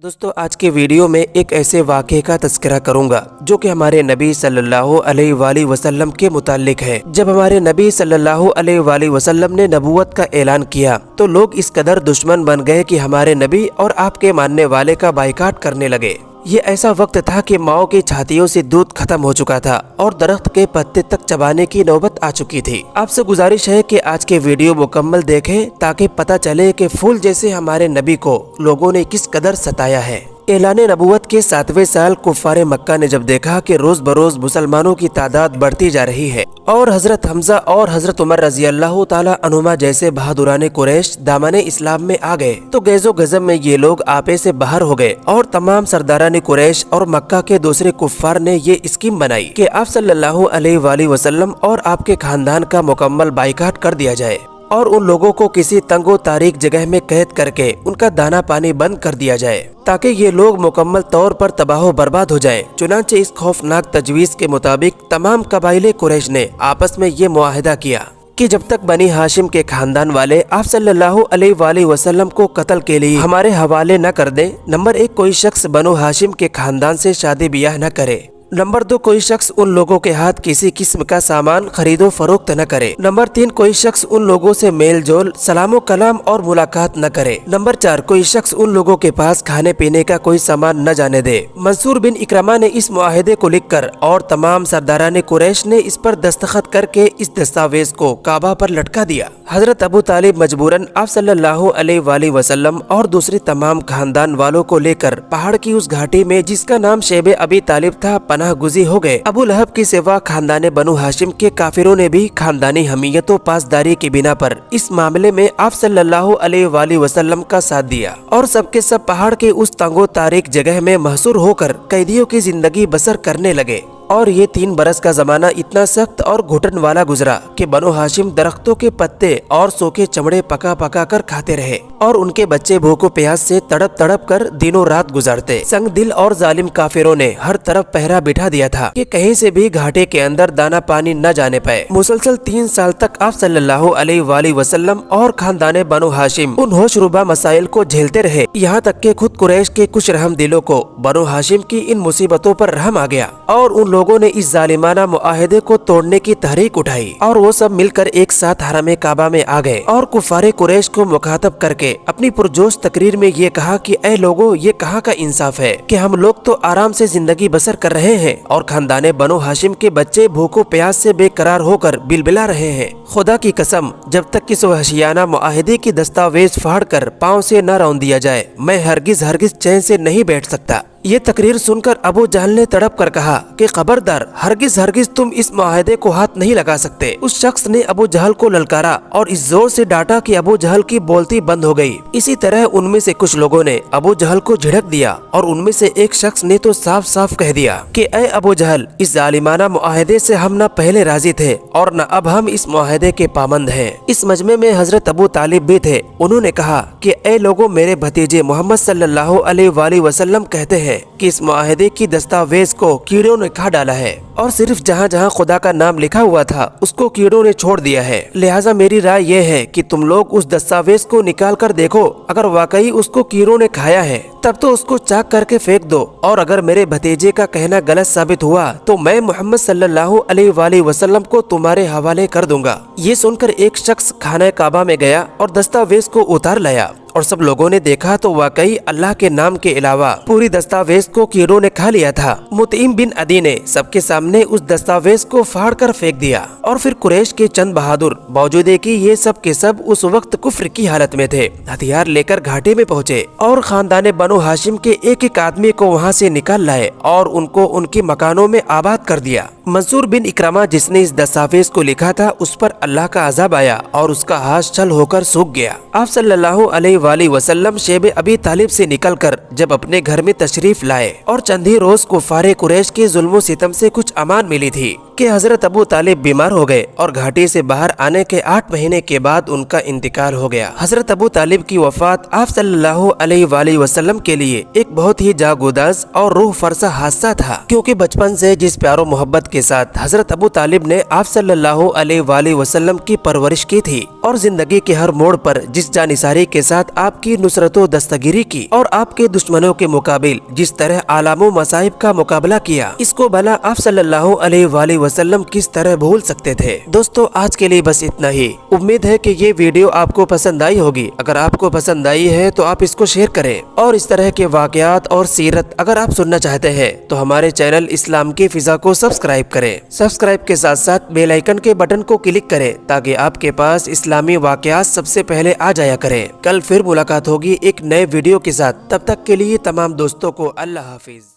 दोस्तों आज के वीडियो में एक ऐसे वाक़े का तज़किरा करूंगा जो कि हमारे नबी सल्लल्लाहु अलैहि वसल्लम के मुताल्लिक है। जब हमारे नबी सल्लल्लाहु अलैहि वसल्लम ने नबूवत का ऐलान किया तो लोग इस कदर दुश्मन बन गए कि हमारे नबी और आपके मानने वाले का बाइकाट करने लगे। ये ऐसा वक्त था कि माओ की छातियों से दूध खत्म हो चुका था और दरख्त के पत्ते तक चबाने की नौबत आ चुकी थी। आपसे गुजारिश है कि आज के वीडियो मुकम्मल देखें ताकि पता चले कि फूल जैसे हमारे नबी को लोगों ने किस कदर सताया है। ऐलान नबूवत के 7वें साल कुफ़ारे मक्का ने जब देखा कि रोज बरोज मुसलमानों की तादाद बढ़ती जा रही है और हजरत हमजा और हजरत उमर रजी अल्लाह ताला अन्हुमा जैसे बहादुराने कुरैश दामने इस्लाम में आ गए तो गैज़ो गज़ब में ये लोग आपे से बाहर हो गए और तमाम सरदाराने कुरैश और मक्का के दूसरे कुफ़ार ने ये स्कीम बनाई कि आप सल्लल्लाहु अलैहि वसल्लम और आपके खानदान का मुकम्मल बाइकाट कर दिया जाए और उन लोगों को किसी तंगो तारीख जगह में कैद करके उनका दाना पानी बंद कर दिया जाए ताकि ये लोग मुकम्मल तौर पर तबाह बर्बाद हो जाएं। चुनांचे इस खौफनाक तजवीज़ के मुताबिक तमाम कबाइले कुरैश ने आपस में ये मुआहिदा किया कि जब तक बनी हाशिम के खानदान वाले आप सल्लल्लाहु अलैहि वसल्लम को कत्ल के लिए हमारे हवाले न कर दें। नंबर 1, कोई शख्स बनो हाशिम के खानदान से शादी ब्याह न करे। नंबर 2, कोई शख्स उन लोगों के हाथ किसी किस्म का सामान खरीदो फरोख्त न करे। नंबर 3, कोई शख्स उन लोगों से मेल जोल सलामो कलाम और मुलाकात न करे। नंबर 4, कोई शख्स उन लोगों के पास खाने पीने का कोई सामान न जाने दे। मंसूर बिन इकरमा ने इस मुआहिदे को लिखकर और तमाम सरदाराने कुरैश ने इस पर दस्तखत करके इस दस्तावेज को काबा पर लटका दिया। हजरत अबू तालिब मजबूरन आप सल्लल्लाहु अलैहि वसल्लम और दूसरे तमाम खानदान वालों को लेकर पहाड़ की उस घाटी में जिसका नाम शेब अबी तालिब था पनाह गुजी हो गए। अबू लहब की सिवा खानदाने बनु हाशिम के काफिरों ने भी खानदानी हमीयतों पासदारी की बिना पर इस मामले में आप सल्लल्लाहु अलैहि वसल्लम का साथ दिया और सबके सब पहाड़ के उस तंगो तारीख जगह में महसूर होकर कैदियों की जिंदगी बसर करने लगे। और ये 3 बरस का जमाना इतना सख्त और घुटन वाला गुजरा कि बनो हाशिम दरख्तों के पत्ते और सूखे चमड़े पका पका कर खाते रहे और उनके बच्चे भूखों प्यास से तड़प तड़प कर दिनों रात गुजारते। संग दिल और जालिम काफिरों ने हर तरफ पहरा बिठा दिया था कि कहीं से भी घाटे के अंदर दाना पानी न जाने पाए। मुसलसल 3 साल तक आप सल्लल्लाहु अलैहि वसल्लम और खानदाने बनो हाशिम उन होशरुबा मसाइल को झेलते रहे। यहाँ तक के खुद कुरैश के कुछ रहम दिलों को बनो हाशिम की इन मुसीबतों पर रहम आ गया और उन लोगों ने इस जालिमाना मुआहिदे को तोड़ने की तहरीक उठाई और वो सब मिलकर एक साथ हरम काबा में आ गए और कुफारे कुरैश को मुखातब करके अपनी पुरजोश तकरीर में ये कहा कि ऐ लोगों, ये कहाँ का इंसाफ है कि हम लोग तो आराम से जिंदगी बसर कर रहे हैं और खानदाने बनो हाशिम के बच्चे भूखों प्यास से बेकरार होकर बिलबिला रहे हैं। खुदा की कसम, जब तक कि वहशियाना मुआहिदे की दस्तावेज फाड़ कर पाँव से न रौंद दिया जाए मैं हरगिज हरगिज चैन से नहीं बैठ सकता। ये तकरीर सुनकर अबू जहल ने तड़प कर कहा कि खबरदार, हरगिज हरगिज तुम इस मुआहिदे को हाथ नहीं लगा सकते। उस शख्स ने अबू जहल को ललकारा और इस जोर से डांटा कि अबू जहल की बोलती बंद हो गई। इसी तरह उनमें से कुछ लोगों ने अबू जहल को झिड़क दिया और उनमें से एक शख्स ने तो साफ साफ कह दिया कि ऐ अबू जहल, इस जालिमाना मुआहिदे से हम न पहले राजी थे और न अब हम इस मुआहिदे के पाबंद हैं। इस मजमे में हजरत अबू तालिब भी थे। उन्होंने कहा कि ऐ लोगों, मेरे भतीजे मोहम्मद सल्लल्लाहु अलैहि वसल्लम कहते हैं कि इस मुआहिदे की दस्तावेज को कीड़ों ने खा डाला है और सिर्फ जहाँ जहाँ खुदा का नाम लिखा हुआ था उसको कीड़ों ने छोड़ दिया है। लिहाजा मेरी राय यह है कि तुम लोग उस दस्तावेज को निकाल कर देखो। अगर वाकई उसको कीड़ों ने खाया है तब तो उसको चाक करके फेंक दो और अगर मेरे भतीजे का कहना गलत साबित हुआ तो मैं मोहम्मद सल्लल्लाहु अलैहि वसल्लम को तुम्हारे हवाले कर दूंगा। ये सुनकर एक शख्स खाना काबा में गया और दस्तावेज को उतार लाया और सब लोगों ने देखा तो वाकई अल्लाह के नाम के अलावा पूरी दस्तावेज को कीड़ों ने खा लिया था। मुतइम बिन अदी ने सबके सामने उस दस्तावेज को फाड़ कर फेंक दिया और फिर कुरैश के चंद बहादुर, बावजूद कि ये सब के सब उस वक्त कुफ्र की हालत में थे, हथियार लेकर घाटे में पहुँचे और खानदाने बनो हाशिम के एक एक आदमी को वहाँ से निकाल लाए और उनको उनके मकानों में आबाद कर दिया। मंसूर बिन इकरमा जिसने इस दस्तावेज को लिखा था उस पर अल्लाह का अजाब आया और उसका हाथ छल होकर सूख गया। आप सल्लल्लाहु अलैहि वसल्लम शेब अबी तालिब से निकलकर जब अपने घर में तशरीफ लाए और चंद ही रोज कुफारे कुरैश के जुल्मो सितम से कुछ अमान मिली थी कि हजरत अबू तालिब बीमार हो गए और घाटी से बाहर आने के 8 महीने के बाद उनका इंतकाल हो गया। हजरत अबू तालिब की वफात आप सल्लल्लाहु अलैहि वसल्लम के लिए एक बहुत ही जागुदाज और रूह फरसा हादसा था, क्योंकि बचपन से जिस प्यारो मोहब्बत के साथ हजरत अबू तालिब ने आप सल्लल्लाहु अलैहि वसल्लम की परवरिश की थी और जिंदगी के हर मोड़ पर जिस जानिसारी के साथ आपकी नुसरतो दस्तगिरी की और आपके दुश्मनों के मुकाबिल जिस तरह आलामो मसाइब का मुकाबला किया, इसको भला आप सल्लल्लाहु अलैहि वसल्लम किस तरह भूल सकते थे। दोस्तों, आज के लिए बस इतना ही। उम्मीद है कि ये वीडियो आपको पसंद आई होगी। अगर आपको पसंद आई है तो आप इसको शेयर करें और इस तरह के वाकयात और सीरत अगर आप सुनना चाहते हैं तो हमारे चैनल इस्लाम की फिजा को सब्सक्राइब करें। सब्सक्राइब के साथ साथ बेल आइकन के बटन को क्लिक करें ताकि आपके पास इस्लामी वाकयात सबसे पहले आ जाया करें। कल फिर मुलाकात होगी एक नए वीडियो के साथ। तब तक के लिए तमाम दोस्तों को अल्लाह हाफिज।